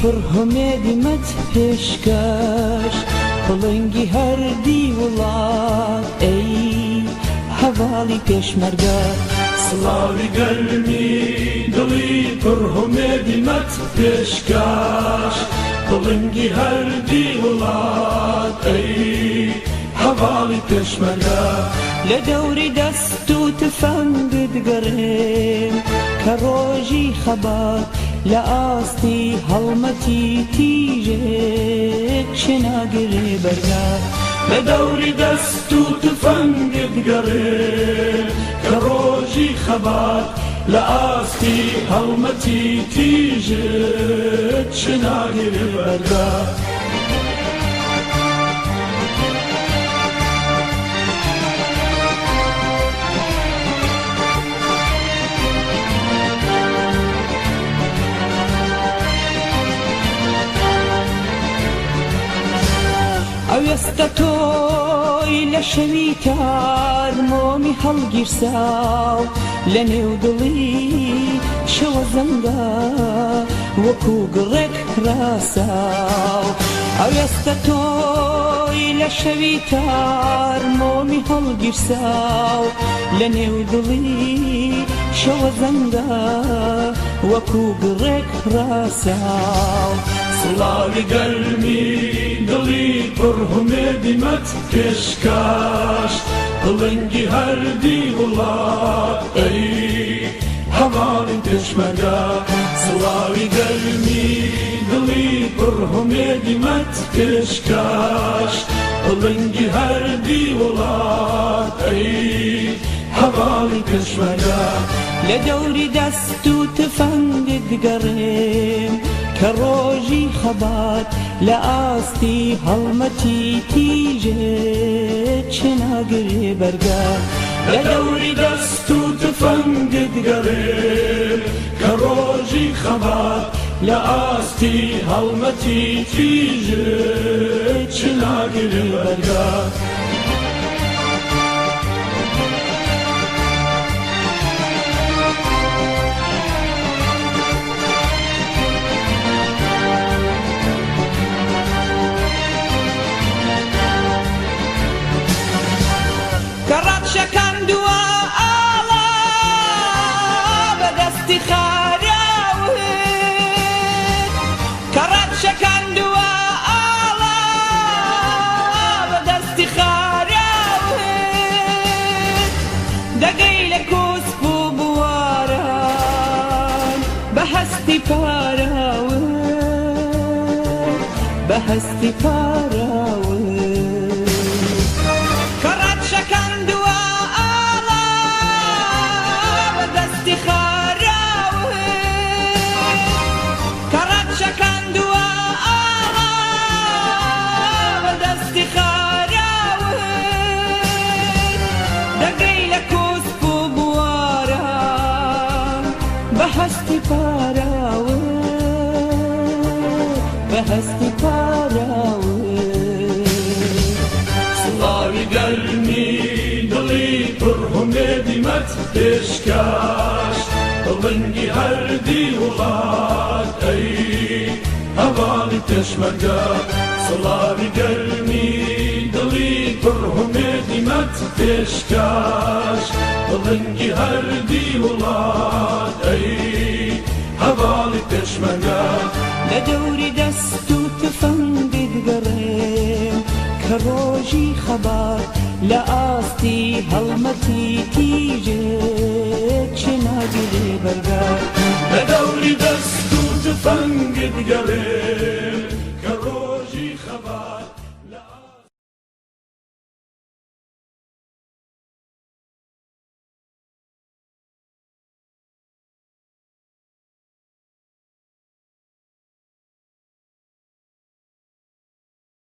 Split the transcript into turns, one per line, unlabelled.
پڕهمێدی مەت پێشکەش بڵنگی هەردی وڵات ئەی هەواڵی پێشمەرگە
سڵاوی گەرمی دڵی پڕهمێدی مەت پێشکەش بڵنگی هەردی وڵات ئەی هەواڵی پێشمەرگە
لە دەوری دەست و تفەنگت گەڕێم کە ڕۆژی خەبات لە ئاستی هەڵمەتی تیژێک شناگرێ بەرگا
لە دەوری دەست و تفەنگت گەڕێ کە ڕۆژی خەبات لە ئاستی هەڵمەتی تیژت شناگرێ بەرگا
ئەوێستە تۆی لە شەوی تار مۆمی هەڵگیرساو لە نێو دڵی شەوە زەنگە وەکو گڕێک ڕاساو ئەوێستە تۆی لە شەوی تار مۆمی هەڵگیرساو لە نێو دڵی شەوە زەنگە وەکو گڕێک ڕاساو
سڵاوی گەرمی دڵی پڕهمێدی مەت پێشکەش بڵنگی هەردی وڵات ئەی هەواڵی پێشمەرگە سڵاوی گەرمی دڵی پڕهمێدی مەت پێشکەش بڵنگی هەردی وڵات ئەی هەواڵی پێشمەرگە
لە دەوری دەست و تفەنگت گەڕێم کە ڕۆژی خەبات لە ئاستی هەڵمەتی تیژێت شناگرێ بەرگا
لە دەوری دەست و تفەنگت گەڕێ کە ڕۆژی خەبات لە ئاستی هەڵمەتی تیژت شناگرێ بەرگا
کەڕەت شەکەندووە ئاڵا بەدەستی خاراوت کەڕەت شەکەندووە ئاڵا بەدەستی خاراوت دەگەی لە کوسپ و بواران بەهەستی پاراوت بەهەستی پاراوت بەهەستی پاراوت بەهەستی پاراوت
سڵاوی گەرمی دڵی پڕهمێدی مەت پێشکەش بڵنگی هەردی وڵات ئەی هەواڵی پێشمەرگە سڵاوی گەرمی دڵی پڕهمێدی مەت پێشکەش بڵنگی هەردی وڵات ئەی هەواڵی پێشمەرگە
لە دەوری دەست و تفەنگت گەڕێم کە ڕۆژی خەبات لە ئاستی هەڵمەتی تیژێت شناگرێ بەرگا
لە دەوری دەست و تفەنگت گەڕێ کە ڕۆژی خەبات